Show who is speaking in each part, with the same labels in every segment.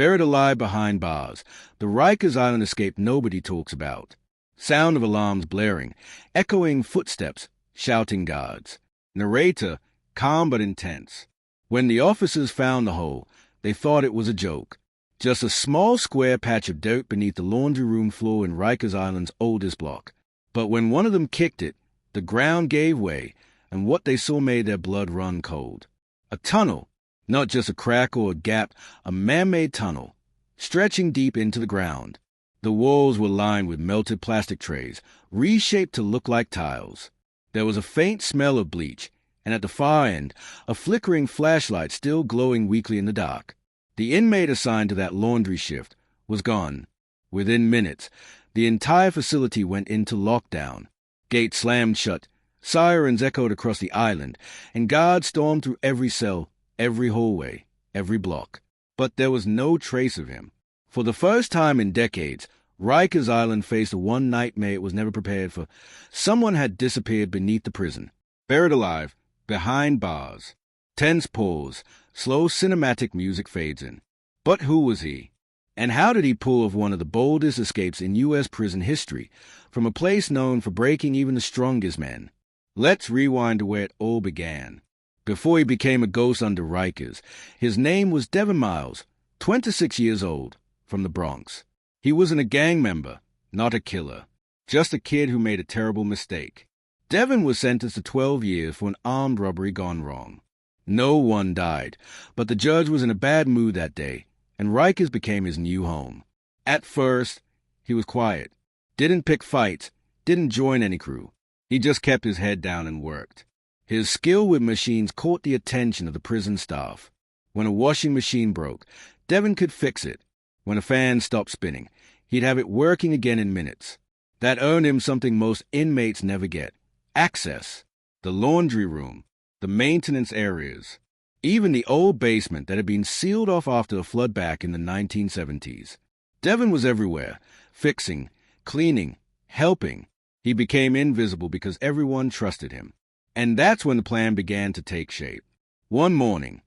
Speaker 1: Buried alive behind bars, the Rikers Island escape nobody talks about. Sound of alarms blaring, echoing footsteps, shouting guards. Narrator, calm but intense. When the officers found the hole, they thought it was a joke. Just a small square patch of dirt beneath the laundry room floor in Rikers Island's oldest block. But when one of them kicked it, the ground gave way, and what they saw made their blood run cold. A tunnel, not just a crack or a gap, a man-made tunnel, stretching deep into the ground. The walls were lined with melted plastic trays, reshaped to look like tiles. There was a faint smell of bleach, and at the far end, a flickering flashlight still glowing weakly in the dark. The inmate assigned to that laundry shift was gone. Within minutes, the entire facility went into lockdown. Gates slammed shut, sirens echoed across the island, and guards stormed through every cell, every hallway, every block. But there was no trace of him. For the first time in decades, Rikers Island faced a one nightmare it was never prepared for. Someone had disappeared beneath the prison, buried alive, behind bars. Tense pause, slow cinematic music fades in. But who was he? And how did he pull off one of the boldest escapes in U.S. prison history, from a place known for breaking even the strongest men? Let's rewind to where it all began. Before he became a ghost under Rikers, his name was Devon Miles, 26 years old, from the Bronx. He wasn't a gang member, not a killer, just a kid who made a terrible mistake. Devon was sentenced to 12 years for an armed robbery gone wrong. No one died, but the judge was in a bad mood that day, and Rikers became his new home. At first, he was quiet, didn't pick fights, didn't join any crew. He just kept his head down and worked. His skill with machines caught the attention of the prison staff. When a washing machine broke, Devon could fix it. When a fan stopped spinning, he'd have it working again in minutes. That earned him something most inmates never get: access. The laundry room, the maintenance areas, even the old basement that had been sealed off after a flood back in the 1970s. Devon was everywhere, fixing, cleaning, helping. He became invisible because everyone trusted him. And that's when the plan began to take shape. One morning,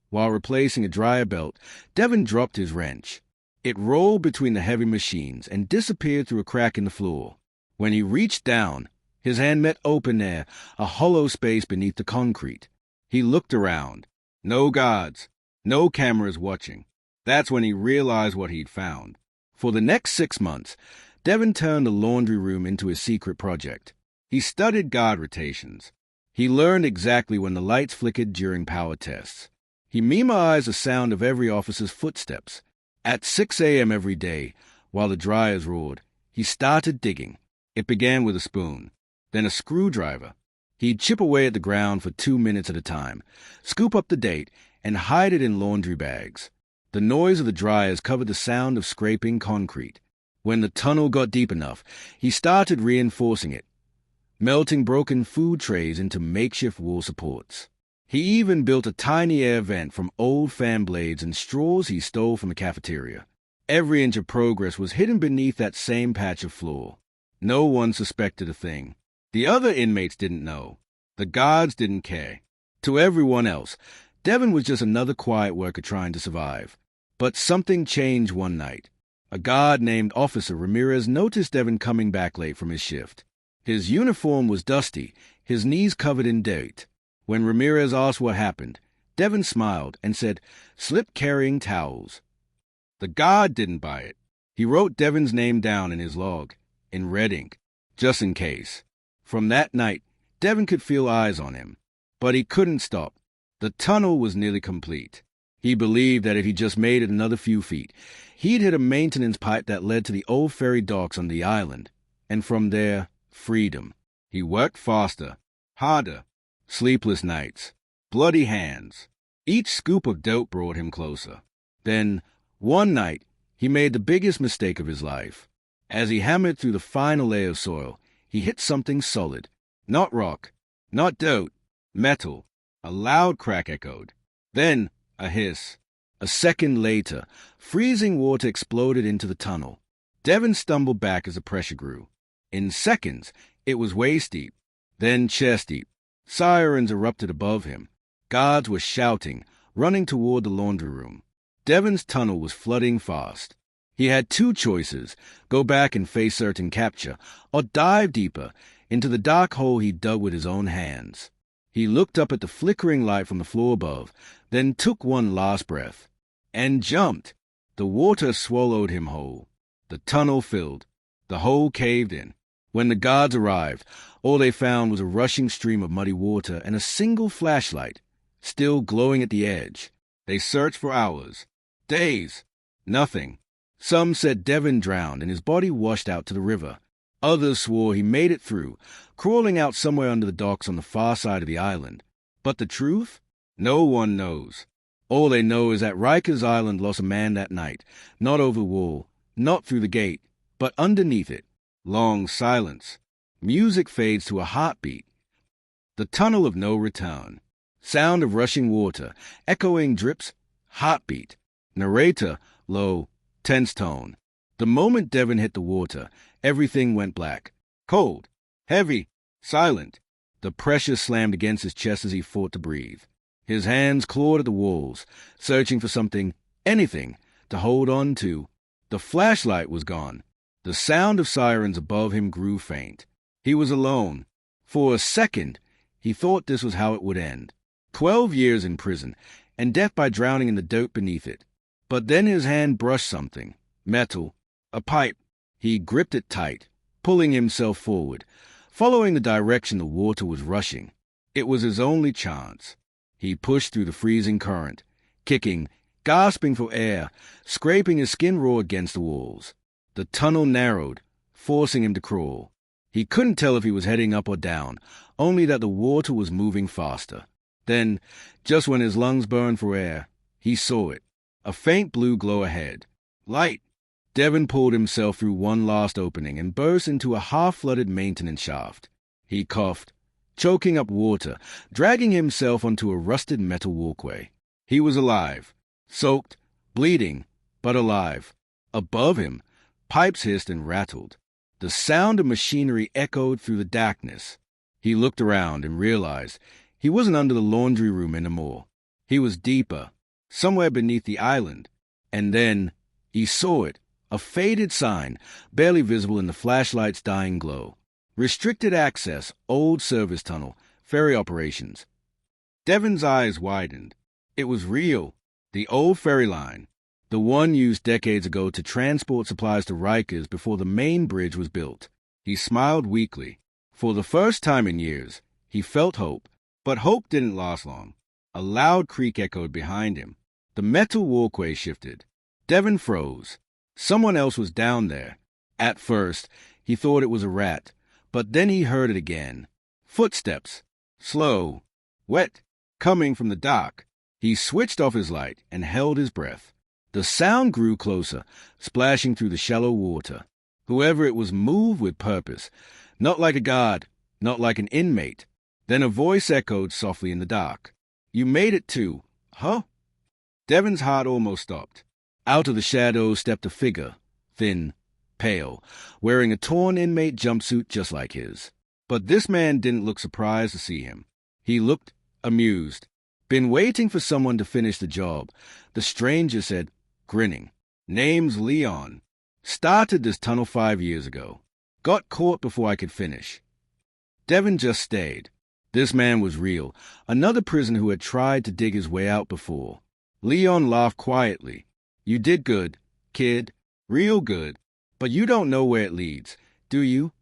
Speaker 1: while replacing a dryer belt, Devon dropped his wrench. It rolled between the heavy machines and disappeared through a crack in the floor. When he reached down, his hand met open air, a hollow space beneath the concrete. He looked around. No guards, no cameras watching. That's when he realized what he'd found. For the next 6 months, Devon turned the laundry room into his secret project. He studied guard rotations. He learned exactly when the lights flickered during power tests. He memorized the sound of every officer's footsteps. At 6 a.m. every day, while the dryers roared, he started digging. It began with a spoon, then a screwdriver. He'd chip away at the ground for 2 minutes at a time, scoop up the date, and hide it in laundry bags. The noise of the dryers covered the sound of scraping concrete. When the tunnel got deep enough, he started reinforcing it, melting broken food trays into makeshift wall supports. He even built a tiny air vent from old fan blades and straws he stole from the cafeteria. Every inch of progress was hidden beneath that same patch of floor. No one suspected a thing. The other inmates didn't know. The guards didn't care. To everyone else, Devon was just another quiet worker trying to survive. But something changed one night. A guard named Officer Ramirez noticed Devon coming back late from his shift. His uniform was dusty, his knees covered in dirt. When Ramirez asked what happened, Devon smiled and said, "Slip carrying towels." The guard didn't buy it. He wrote Devon's name down in his log, in red ink, just in case. From that night, Devon could feel eyes on him. But he couldn't stop. The tunnel was nearly complete. He believed that if he just made it another few feet, he'd hit a maintenance pipe that led to the old ferry docks on the island. And from there, freedom. He worked faster, harder, sleepless nights, bloody hands. Each scoop of dope brought him closer. Then, one night, he made the biggest mistake of his life. As he hammered through the final layer of soil, he hit something solid. Not rock, not dirt, metal. A loud crack echoed. Then, a hiss. A second later, freezing water exploded into the tunnel. Devon stumbled back as the pressure grew. In seconds, it was waist deep, then chest deep. Sirens erupted above him. Guards were shouting, running toward the laundry room. Devon's tunnel was flooding fast. He had two choices: go back and face certain capture, or dive deeper into the dark hole he dug with his own hands. He looked up at the flickering light from the floor above, then took one last breath, and jumped. The water swallowed him whole. The tunnel filled. The hole caved in. When the guards arrived, all they found was a rushing stream of muddy water and a single flashlight, still glowing at the edge. They searched for hours, days. Nothing. Some said Devon drowned and his body washed out to the river. Others swore he made it through, crawling out somewhere under the docks on the far side of the island. But the truth? No one knows. All they know is that Rikers Island lost a man that night, not over the wall, not through the gate, but underneath it. Long silence. Music fades to a heartbeat. The tunnel of no return. Sound of rushing water, echoing drips, heartbeat. Narrator, low, tense tone. The moment Devon hit the water, everything went black. Cold, heavy, silent. The pressure slammed against his chest as he fought to breathe. His hands clawed at the walls, searching for something, anything, to hold on to. The flashlight was gone. The sound of sirens above him grew faint. He was alone. For a second, he thought this was how it would end. 12 years in prison, and death by drowning in the dirt beneath it. But then his hand brushed something. Metal. A pipe. He gripped it tight, pulling himself forward, following the direction the water was rushing. It was his only chance. He pushed through the freezing current, kicking, gasping for air, scraping his skin raw against the walls. The tunnel narrowed, forcing him to crawl. He couldn't tell if he was heading up or down, only that the water was moving faster. Then, just when his lungs burned for air, he saw it. A faint blue glow ahead. Light! Devon pulled himself through one last opening and burst into a half-flooded maintenance shaft. He coughed, choking up water, dragging himself onto a rusted metal walkway. He was alive. Soaked, bleeding, but alive. Above him, pipes hissed and rattled. The sound of machinery echoed through the darkness. He looked around and realized he wasn't under the laundry room anymore. He was deeper, somewhere beneath the island. And then he saw it, a faded sign, barely visible in the flashlight's dying glow. Restricted access, old service tunnel, ferry operations. Devon's eyes widened. It was real. The old ferry line. The one used decades ago to transport supplies to Rikers before the main bridge was built. He smiled weakly. For the first time in years, he felt hope. But hope didn't last long. A loud creak echoed behind him. The metal walkway shifted. Devon froze. Someone else was down there. At first, he thought it was a rat, but then he heard it again. Footsteps. Slow. Wet. Coming from the dock. He switched off his light and held his breath. The sound grew closer, splashing through the shallow water. Whoever it was moved with purpose. Not like a guard, not like an inmate. Then a voice echoed softly in the dark. You made it too, huh? Devon's heart almost stopped. Out of the shadows stepped a figure, thin, pale, wearing a torn inmate jumpsuit just like his. But this man didn't look surprised to see him. He looked amused. Been waiting for someone to finish the job, the stranger said, grinning. Name's Leon. Started this tunnel 5 years ago. Got caught before I could finish. Devon just stayed. This man was real, another prisoner who had tried to dig his way out before. Leon laughed quietly. You did good, kid. Real good. But you don't know where it leads, do you?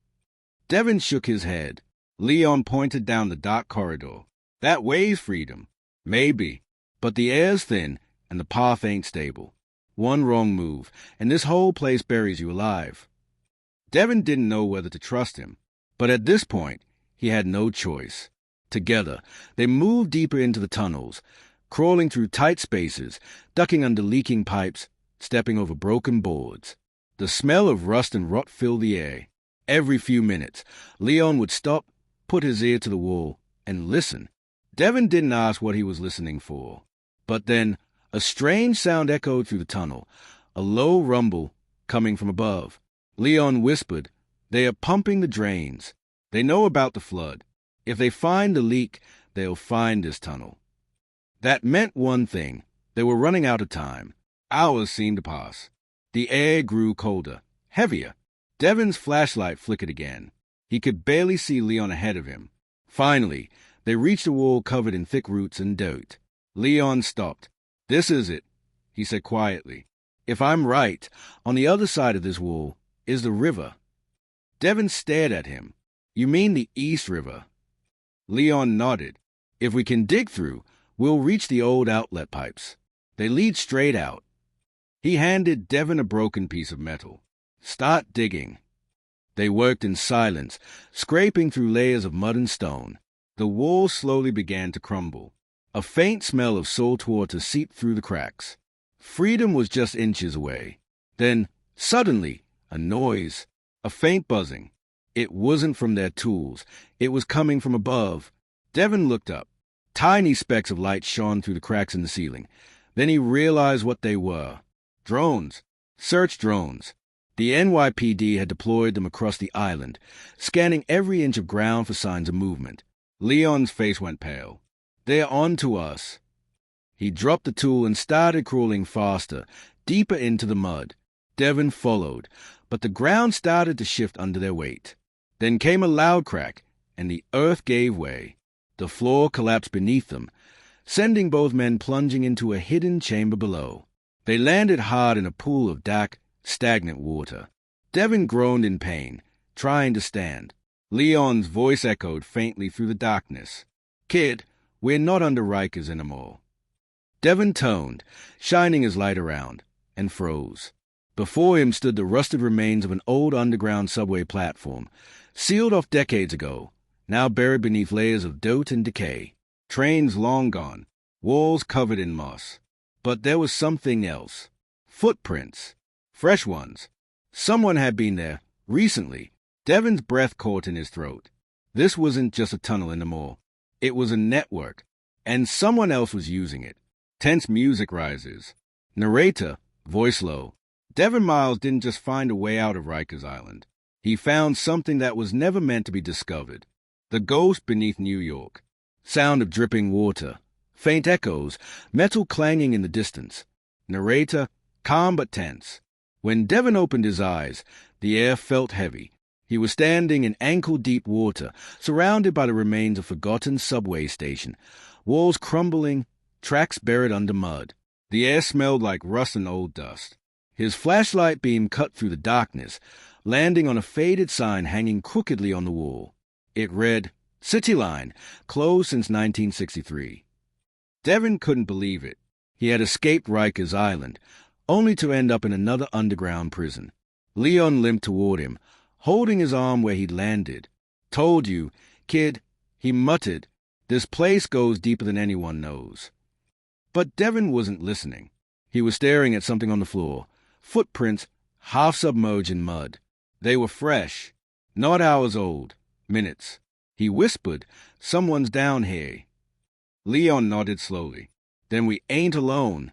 Speaker 1: Devon shook his head. Leon pointed down the dark corridor. That way's freedom. Maybe. But the air's thin, and the path ain't stable. One wrong move, and this whole place buries you alive. Devon didn't know whether to trust him, but at this point, he had no choice. Together, they moved deeper into the tunnels, crawling through tight spaces, ducking under leaking pipes, stepping over broken boards. The smell of rust and rot filled the air. Every few minutes, Leon would stop, put his ear to the wall, and listen. Devon didn't ask what he was listening for. But then, a strange sound echoed through the tunnel, a low rumble coming from above. Leon whispered, They are pumping the drains. They know about the flood. If they find the leak, they'll find this tunnel. That meant one thing. They were running out of time. Hours seemed to pass. The air grew colder, heavier. Devon's flashlight flickered again. He could barely see Leon ahead of him. Finally, they reached a wall covered in thick roots and dirt. Leon stopped. "This is it," he said quietly. "If I'm right, on the other side of this wall is the river." Devon stared at him. "You mean the East River?" Leon nodded. "If we can dig through, we'll reach the old outlet pipes. They lead straight out." He handed Devon a broken piece of metal. "Start digging." They worked in silence, scraping through layers of mud and stone. The wall slowly began to crumble. A faint smell of salt water seeped through the cracks. Freedom was just inches away. Then, suddenly, a noise, a faint buzzing. It wasn't from their tools. It was coming from above. Devon looked up. Tiny specks of light shone through the cracks in the ceiling. Then he realized what they were. Drones. Search drones. The NYPD had deployed them across the island, scanning every inch of ground for signs of movement. Leon's face went pale. "They're on to us." He dropped the tool and started crawling faster, deeper into the mud. Devon followed, but the ground started to shift under their weight. Then came a loud crack, and the earth gave way. The floor collapsed beneath them, sending both men plunging into a hidden chamber below. They landed hard in a pool of dark, stagnant water. Devon groaned in pain, trying to stand. Leon's voice echoed faintly through the darkness. "Kid, we're not under Rikers anymore." Devon turned, shining his light around, and froze. Before him stood the rusted remains of an old underground subway platform, sealed off decades ago, now buried beneath layers of dirt and decay. Trains long gone, walls covered in moss. But there was something else. Footprints. Fresh ones. Someone had been there, recently. Devon's breath caught in his throat. This wasn't just a tunnel anymore. It was a network, and someone else was using it. Tense music rises. Narrator, voice low. Devon Miles didn't just find a way out of Rikers Island. He found something that was never meant to be discovered. The ghost beneath New York. Sound of dripping water. Faint echoes, metal clanging in the distance. Narrator, calm but tense. When Devon opened his eyes, the air felt heavy. He was standing in ankle-deep water, surrounded by the remains of a forgotten subway station, walls crumbling, tracks buried under mud. The air smelled like rust and old dust. His flashlight beam cut through the darkness, landing on a faded sign hanging crookedly on the wall. It read, "City Line, closed since 1963. Devon couldn't believe it. He had escaped Rikers Island, only to end up in another underground prison. Leon limped toward him, holding his arm where he'd landed. "Told you, kid," he muttered. "This place goes deeper than anyone knows." But Devon wasn't listening. He was staring at something on the floor. Footprints, half submerged in mud. They were fresh, not hours old, minutes. He whispered, "Someone's down here." Leon nodded slowly. "Then we ain't alone."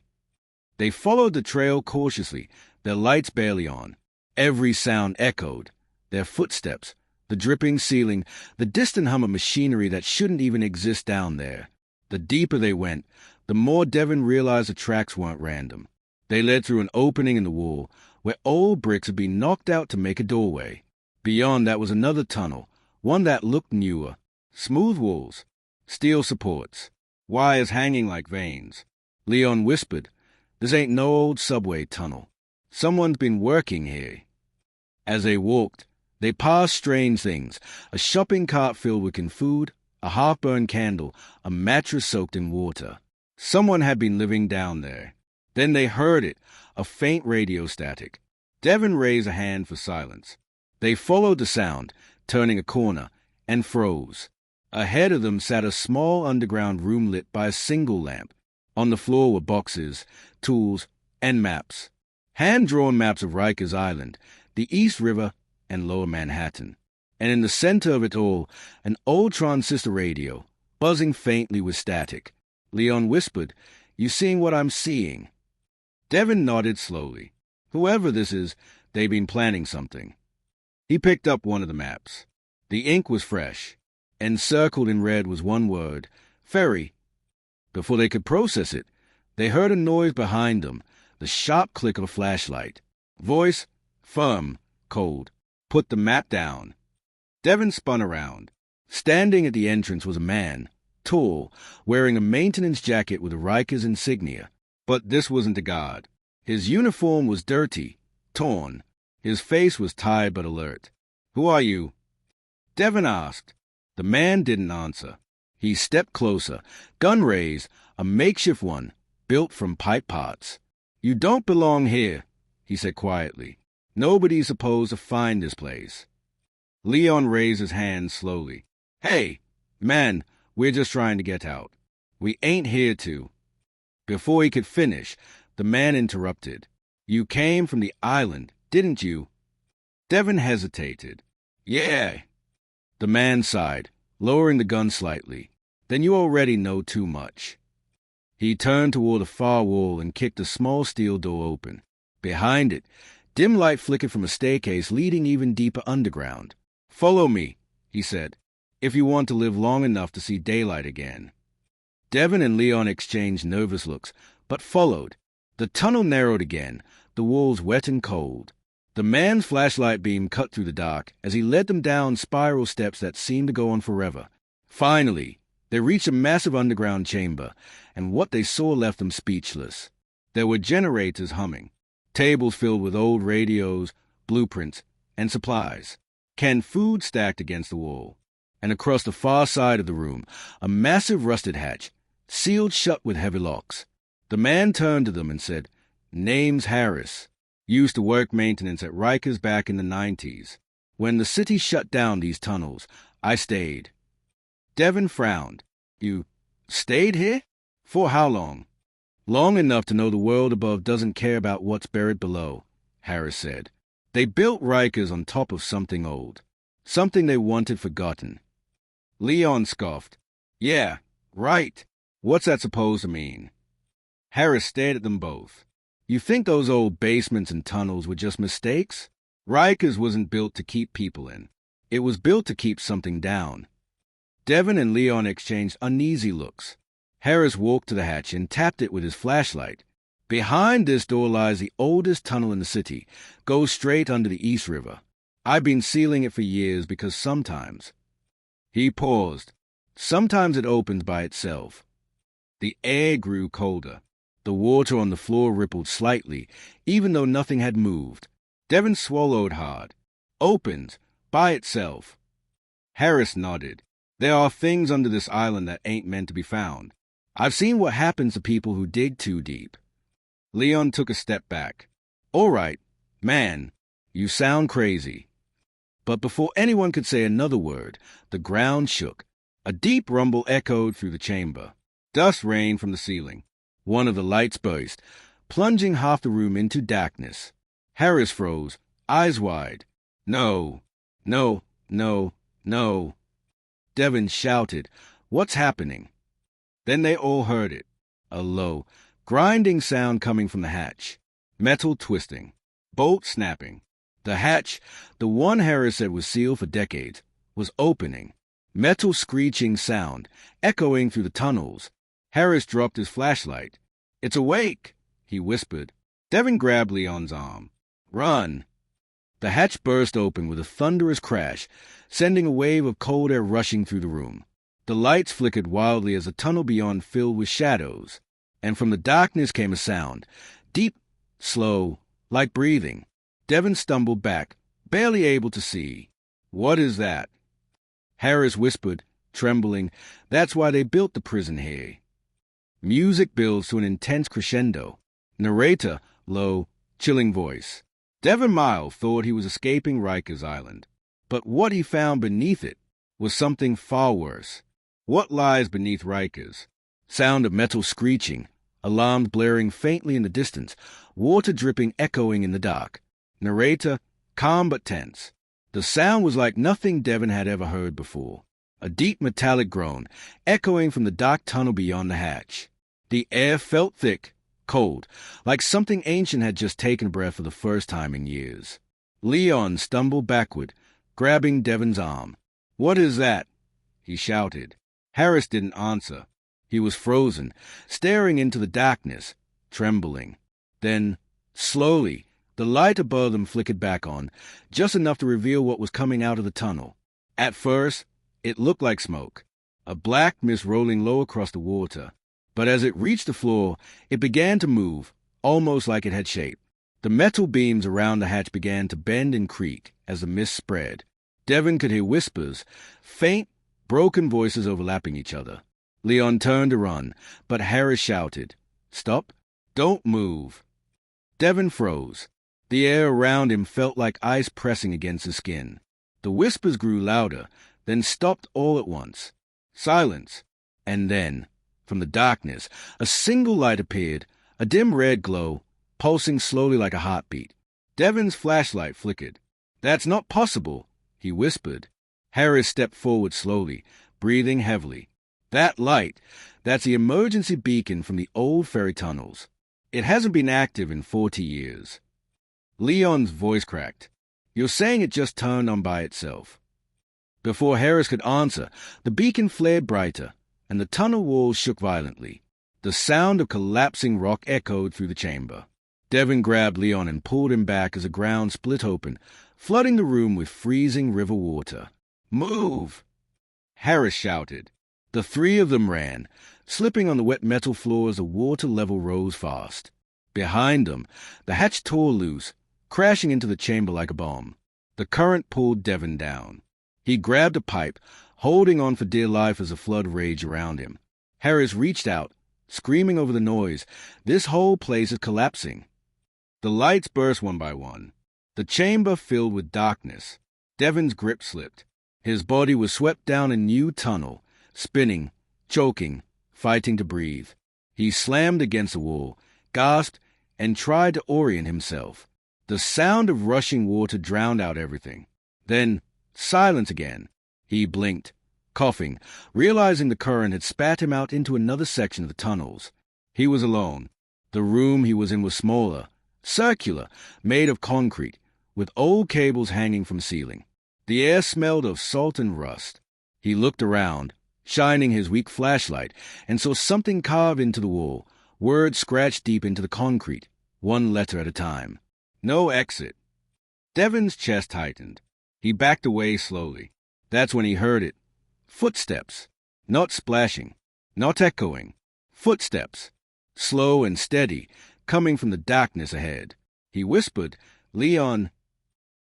Speaker 1: They followed the trail cautiously, their lights barely on. Every sound echoed. Their footsteps, the dripping ceiling, the distant hum of machinery that shouldn't even exist down there. The deeper they went, the more Devon realized the tracks weren't random. They led through an opening in the wall, where old bricks had been knocked out to make a doorway. Beyond that was another tunnel, one that looked newer. Smooth walls, steel supports, wires hanging like veins. Leon whispered, "This ain't no old subway tunnel. Someone's been working here." As they walked, they passed strange things, a shopping cart filled with canned food, a half-burned candle, a mattress soaked in water. Someone had been living down there. Then they heard it, a faint radio static. Devon raised a hand for silence. They followed the sound, turning a corner, and froze. Ahead of them sat a small underground room lit by a single lamp. On the floor were boxes, tools, and maps. Hand-drawn maps of Rikers Island, the East River, and Lower Manhattan. And in the center of it all, an old transistor radio, buzzing faintly with static. Leon whispered, "You seeing what I'm seeing?" Devon nodded slowly. Whoever this is, they've been planning something. He picked up one of the maps. The ink was fresh. Encircled in red was one word, ferry. Before they could process it, they heard a noise behind them, the sharp click of a flashlight. Voice, firm, cold. Put the map down. Devon spun around. Standing at the entrance was a man, tall, wearing a maintenance jacket with a Rikers insignia. But this wasn't a guard. His uniform was dirty, torn. His face was tired but alert. "Who are you?" Devon asked. The man didn't answer. He stepped closer, gun raised, a makeshift one, built from pipe parts. "You don't belong here," he said quietly. "Nobody's supposed to find this place." Leon raised his hand slowly. "Hey, man, we're just trying to get out. We ain't here to—" Before he could finish, the man interrupted. "You came from the island, didn't you?" Devon hesitated. "Yeah." The man sighed, lowering the gun slightly. "Then you already know too much." He turned toward the far wall and kicked a small steel door open. Behind it, dim light flickered from a staircase leading even deeper underground. "Follow me," he said, "if you want to live long enough to see daylight again." Devon and Leon exchanged nervous looks, but followed. The tunnel narrowed again, the walls wet and cold. The man's flashlight beam cut through the dark as he led them down spiral steps that seemed to go on forever. Finally, they reached a massive underground chamber, and what they saw left them speechless. There were generators humming, tables filled with old radios, blueprints, and supplies, canned food stacked against the wall. And across the far side of the room, a massive rusted hatch, sealed shut with heavy locks. The man turned to them and said, "Name's Harris. Used to work maintenance at Rikers back in the 90s. When the city shut down these tunnels, I stayed." Devon frowned. "You stayed here? For how long?" "Long enough to know the world above doesn't care about what's buried below," Harris said. "They built Rikers on top of something old, something they wanted forgotten." Leon scoffed. "Yeah, right. What's that supposed to mean?" Harris stared at them both. "You think those old basements and tunnels were just mistakes? Rikers wasn't built to keep people in. It was built to keep something down." Devon and Leon exchanged uneasy looks. Harris walked to the hatch and tapped it with his flashlight. "Behind this door lies the oldest tunnel in the city. Goes straight under the East River. I've been sealing it for years because sometimes—" He paused. "Sometimes it opens by itself." The air grew colder. The water on the floor rippled slightly, even though nothing had moved. Devon swallowed hard. "Opens, by itself." Harris nodded. "There are things under this island that ain't meant to be found. I've seen what happens to people who dig too deep." Leon took a step back. "All right, man, you sound crazy." But before anyone could say another word, the ground shook. A deep rumble echoed through the chamber. Dust rained from the ceiling. One of the lights burst, plunging half the room into darkness. Harris froze, eyes wide. "No, no, no, no." Devon shouted, "What's happening?" Then they all heard it. A low, grinding sound coming from the hatch. Metal twisting. Bolt snapping. The hatch, the one Harris said was sealed for decades, was opening. Metal screeching sound, echoing through the tunnels. Harris dropped his flashlight. "It's awake," he whispered. Devon grabbed Leon's arm. "Run." The hatch burst open with a thunderous crash, sending a wave of cold air rushing through the room. The lights flickered wildly as the tunnel beyond filled with shadows, and from the darkness came a sound, deep, slow, like breathing. Devon stumbled back, barely able to see. "What is that?" Harris whispered, trembling, "That's why they built the prison here." Music builds to an intense crescendo. Narrator, low, chilling voice. Devon Miles thought he was escaping Rikers Island, but what he found beneath it was something far worse. What lies beneath Rikers? Sound of metal screeching, alarms blaring faintly in the distance, water dripping echoing in the dark. Narrator, calm but tense. The sound was like nothing Devon had ever heard before. A deep metallic groan, echoing from the dark tunnel beyond the hatch. The air felt thick, cold, like something ancient had just taken breath for the first time in years. Leon stumbled backward, grabbing Devon's arm. "What is that?" he shouted. Harris didn't answer. He was frozen, staring into the darkness, trembling. Then, slowly, the light above them flickered back on, just enough to reveal what was coming out of the tunnel. At first, it looked like smoke, a black mist rolling low across the water. But as it reached the floor, it began to move, almost like it had shape. The metal beams around the hatch began to bend and creak as the mist spread. Devon could hear whispers, faint, broken voices overlapping each other. Leon turned to run, but Harris shouted, "Stop! Don't move!" Devon froze. The air around him felt like ice pressing against his skin. The whispers grew louder, then stopped all at once. Silence. And then, from the darkness, a single light appeared, a dim red glow, pulsing slowly like a heartbeat. Devon's flashlight flickered. "That's not possible," he whispered. Harris stepped forward slowly, breathing heavily. "That light, that's the emergency beacon from the old ferry tunnels. It hasn't been active in 40 years. Leon's voice cracked. "You're saying it just turned on by itself?" Before Harris could answer, the beacon flared brighter, and the tunnel walls shook violently. The sound of collapsing rock echoed through the chamber. Devon grabbed Leon and pulled him back as the ground split open, flooding the room with freezing river water. "Move!" Harris shouted. The three of them ran, slipping on the wet metal floor as the water level rose fast. Behind them, the hatch tore loose, crashing into the chamber like a bomb. The current pulled Devon down. He grabbed a pipe, holding on for dear life as the flood raged around him. Harris reached out, screaming over the noise. "This whole place is collapsing." The lights burst one by one. The chamber filled with darkness. Devon's grip slipped. His body was swept down a new tunnel, spinning, choking, fighting to breathe. He slammed against the wall, gasped, and tried to orient himself. The sound of rushing water drowned out everything. Then, silence again. He blinked, coughing, realizing the current had spat him out into another section of the tunnels. He was alone. The room he was in was smaller, circular, made of concrete, with old cables hanging from the ceiling. The air smelled of salt and rust. He looked around, shining his weak flashlight, and saw something carved into the wall, words scratched deep into the concrete, one letter at a time. "No exit." Devon's chest tightened. He backed away slowly. That's when he heard it. Footsteps. Not splashing. Not echoing. Footsteps. Slow and steady, coming from the darkness ahead. He whispered, "Leon."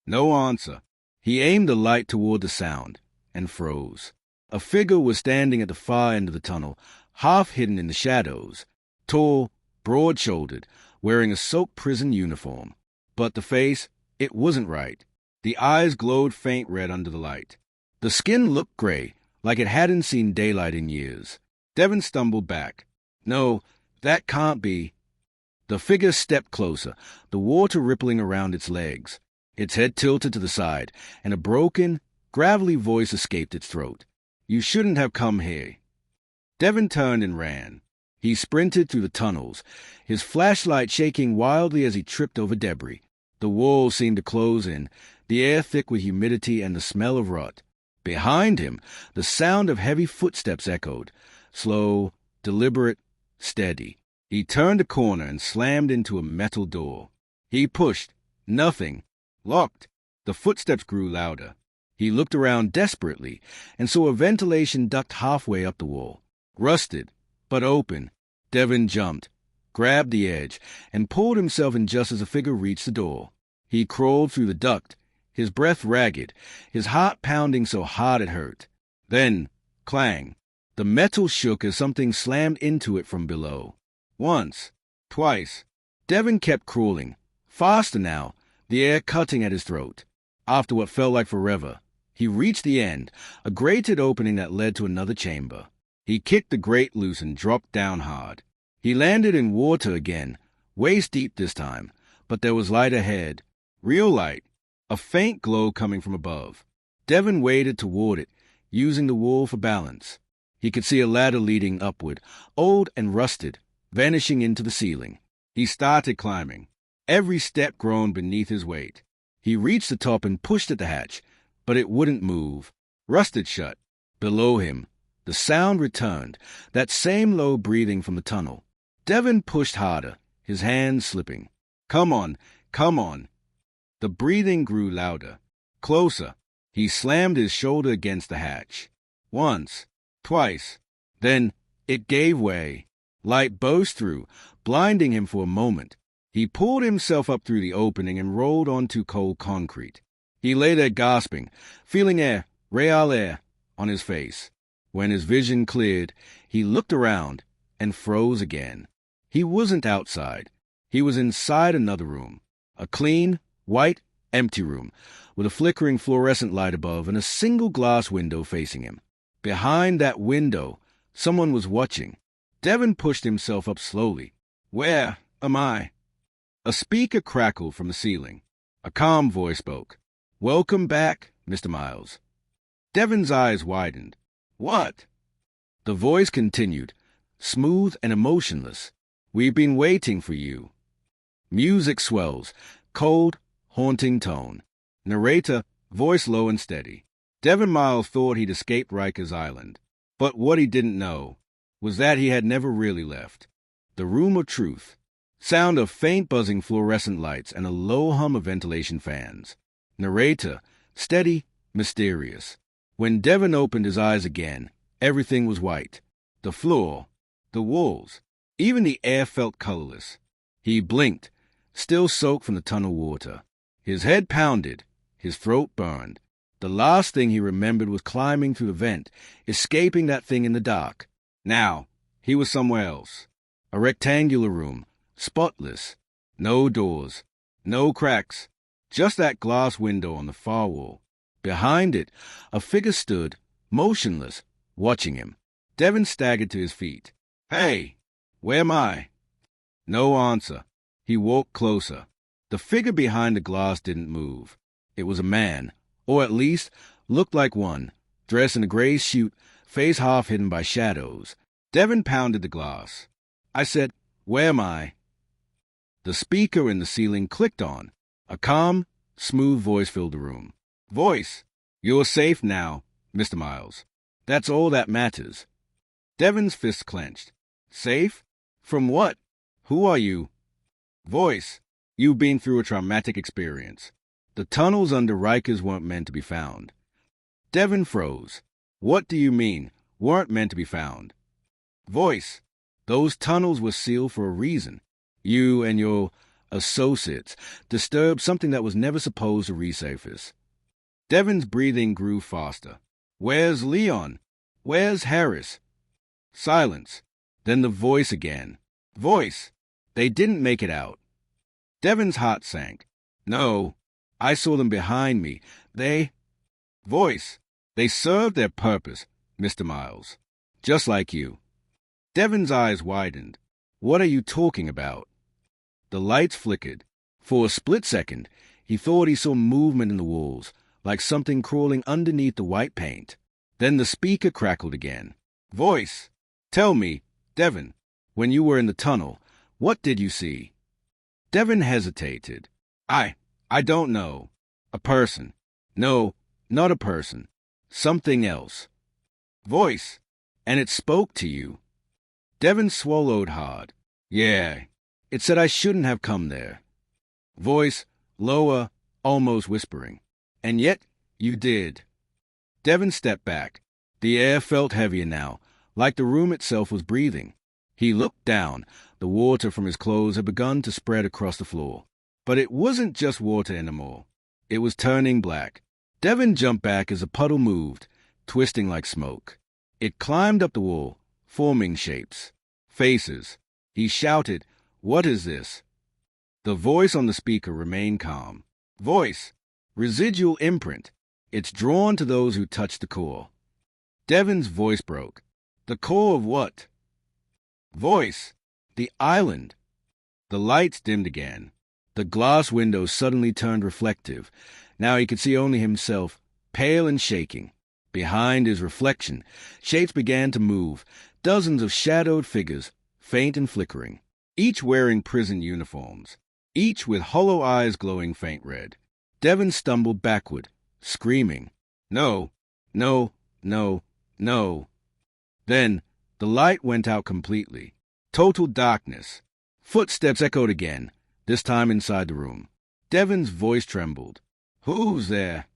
Speaker 1: No answer. He aimed the light toward the sound, and froze. A figure was standing at the far end of the tunnel, half hidden in the shadows. Tall, broad-shouldered, wearing a soaked prison uniform. But the face, it wasn't right. The eyes glowed faint red under the light. The skin looked gray, like it hadn't seen daylight in years. Devon stumbled back. "No, that can't be." The figure stepped closer, the water rippling around its legs. Its head tilted to the side, and a broken, gravelly voice escaped its throat. "You shouldn't have come here." Devon turned and ran. He sprinted through the tunnels, his flashlight shaking wildly as he tripped over debris. The walls seemed to close in, the air thick with humidity and the smell of rot. Behind him, the sound of heavy footsteps echoed, slow, deliberate, steady. He turned a corner and slammed into a metal door. He pushed. Nothing. Locked. The footsteps grew louder. He looked around desperately and saw a ventilation duct halfway up the wall. Rusted, but open. Devon jumped, grabbed the edge, and pulled himself in just as the figure reached the door. He crawled through the duct, his breath ragged, his heart pounding so hard it hurt. Then, clang. The metal shook as something slammed into it from below. Once. Twice. Devon kept crawling, faster now, the air cutting at his throat. After what felt like forever, he reached the end, a grated opening that led to another chamber. He kicked the grate loose and dropped down hard. He landed in water again, waist deep this time, but there was light ahead. Real light, a faint glow coming from above. Devon waded toward it, using the wall for balance. He could see a ladder leading upward, old and rusted, vanishing into the ceiling. He started climbing. Every step groaned beneath his weight. He reached the top and pushed at the hatch, but it wouldn't move. Rusted shut. Below him, the sound returned, that same low breathing from the tunnel. Devon pushed harder, his hands slipping. Come on, come on. The breathing grew louder, closer. He slammed his shoulder against the hatch. Once, twice. Then it gave way. Light burst through, blinding him for a moment. He pulled himself up through the opening and rolled onto cold concrete. He lay there gasping, feeling air, real air, on his face. When his vision cleared, he looked around and froze again. He wasn't outside. He was inside another room. A clean, white, empty room, with a flickering fluorescent light above and a single glass window facing him. Behind that window, someone was watching. Devon pushed himself up slowly. Where am I? A speaker crackled from the ceiling. A calm voice spoke. Welcome back, Mr. Miles. Devon's eyes widened. What? The voice continued, smooth and emotionless. We've been waiting for you. Music swells, cold, haunting tone. Narrator, voice low and steady. Devon Miles thought he'd escaped Rikers Island, but what he didn't know was that he had never really left. The room of truth. Sound of faint buzzing fluorescent lights and a low hum of ventilation fans. Narrator, steady, mysterious. When Devon opened his eyes again, everything was white. The floor, the walls, even the air felt colorless. He blinked, still soaked from the tunnel water. His head pounded, his throat burned. The last thing he remembered was climbing through the vent, escaping that thing in the dark. Now, he was somewhere else. A rectangular room, spotless. No doors, no cracks, just that glass window on the far wall. Behind it, a figure stood, motionless, watching him. Devon staggered to his feet. Hey, where am I? No answer. He walked closer. The figure behind the glass didn't move. It was a man, or at least looked like one, dressed in a gray suit, face half hidden by shadows. Devon pounded the glass. I said, where am I? The speaker in the ceiling clicked on. A calm, smooth voice filled the room. Voice, you're safe now, Mr. Miles. That's all that matters. Devon's fists clenched. Safe? From what? Who are you? Voice, you've been through a traumatic experience. The tunnels under Rikers weren't meant to be found. Devon froze. What do you mean, weren't meant to be found? Voice, those tunnels were sealed for a reason. You and your associates disturbed something that was never supposed to resurface. Devon's breathing grew faster. Where's Leon? Where's Harris? Silence. Then the voice again. Voice, they didn't make it out. Devon's heart sank. No, I saw them behind me. Voice, they served their purpose, Mr. Miles. Just like you. Devon's eyes widened. What are you talking about? The lights flickered. For a split second, he thought he saw movement in the walls, like something crawling underneath the white paint. Then the speaker crackled again. Voice, tell me, Devon, when you were in the tunnel, what did you see? Devon hesitated. I don't know. A person. No, not a person. Something else. Voice, and it spoke to you. Devon swallowed hard. Yeah, it said I shouldn't have come there. Voice, lower, almost whispering. And yet, you did. Devon stepped back. The air felt heavier now, like the room itself was breathing. He looked down. The water from his clothes had begun to spread across the floor. But it wasn't just water anymore. It was turning black. Devon jumped back as a puddle moved, twisting like smoke. It climbed up the wall, forming shapes. Faces. He shouted, What is this? The voice on the speaker remained calm. Voice. Residual imprint. It's drawn to those who touch the core. Devon's voice broke. The core of what? Voice. The island. The lights dimmed again. The glass windows suddenly turned reflective. Now he could see only himself, pale and shaking. Behind his reflection, shapes began to move, dozens of shadowed figures, faint and flickering, each wearing prison uniforms, each with hollow eyes glowing faint red. Devon stumbled backward, screaming, No, no, no, no. Then the light went out completely. Total darkness. Footsteps echoed again, this time inside the room. Devon's voice trembled. "Who's there?"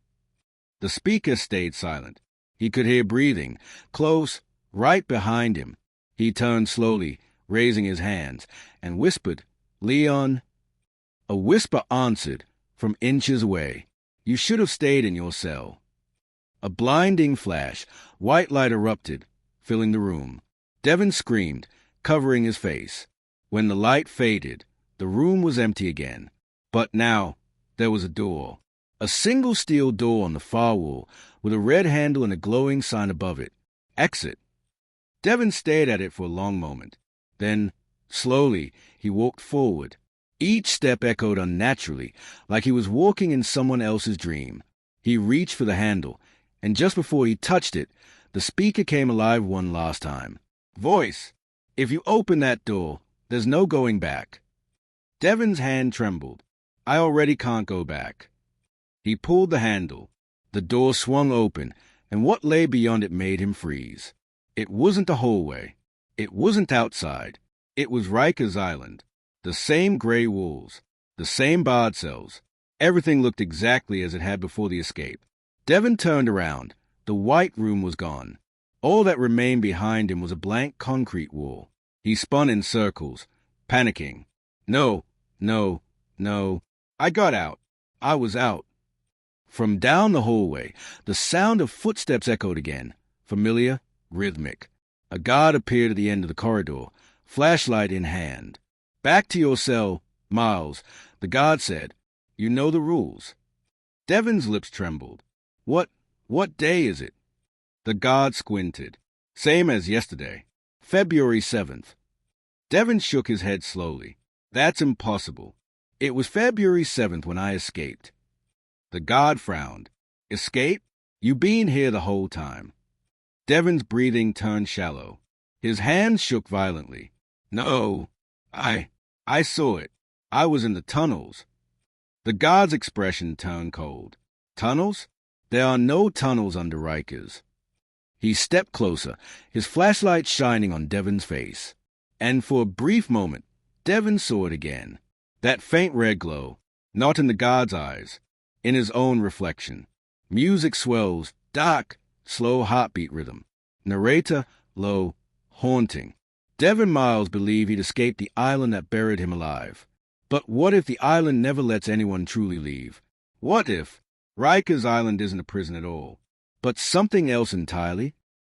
Speaker 1: The speaker stayed silent. He could hear breathing, close, right behind him. He turned slowly, raising his hands, and whispered, "Leon." A whisper answered, from inches away, "You should have stayed in your cell." A blinding flash, white light erupted, filling the room. Devon screamed, covering his face. When the light faded, the room was empty again. But now, there was a door. A single steel door on the far wall, with a red handle and a glowing sign above it. Exit. Devon stared at it for a long moment. Then, slowly, he walked forward. Each step echoed unnaturally, like he was walking in someone else's dream. He reached for the handle, and just before he touched it, the speaker came alive one last time. "Voice, if you open that door, there's no going back." Devon's hand trembled. "I already can't go back." He pulled the handle. The door swung open, and what lay beyond it made him freeze. It wasn't a hallway. It wasn't outside. It was Rikers Island. The same gray walls. The same barred cells. Everything looked exactly as it had before the escape. Devon turned around. The white room was gone. All that remained behind him was a blank concrete wall. He spun in circles, panicking. No. I got out. I was out. From down the hallway, the sound of footsteps echoed again, familiar, rhythmic. A guard appeared at the end of the corridor, flashlight in hand. "Back to your cell, Miles," the guard said. "You know the rules." Devon's lips trembled. What day is it?" The guard squinted. "Same as yesterday. February 7th. Devon shook his head slowly. "That's impossible. It was February 7th when I escaped." The guard frowned. "Escape? You been here the whole time." Devon's breathing turned shallow. His hands shook violently. "No, I saw it. I was in the tunnels." The guard's expression turned cold. "Tunnels? There are no tunnels under Rikers." He stepped closer, his flashlight shining on Devon's face. And for a brief moment, Devon saw it again. That faint red glow, not in the guard's eyes, in his own reflection. Music swells, dark, slow heartbeat rhythm. Narrator, low, haunting. Devon Miles believed he'd escaped the island that buried him alive. But what if the island never lets anyone truly leave? What if Rikers Island isn't a prison at all, but something else entirely?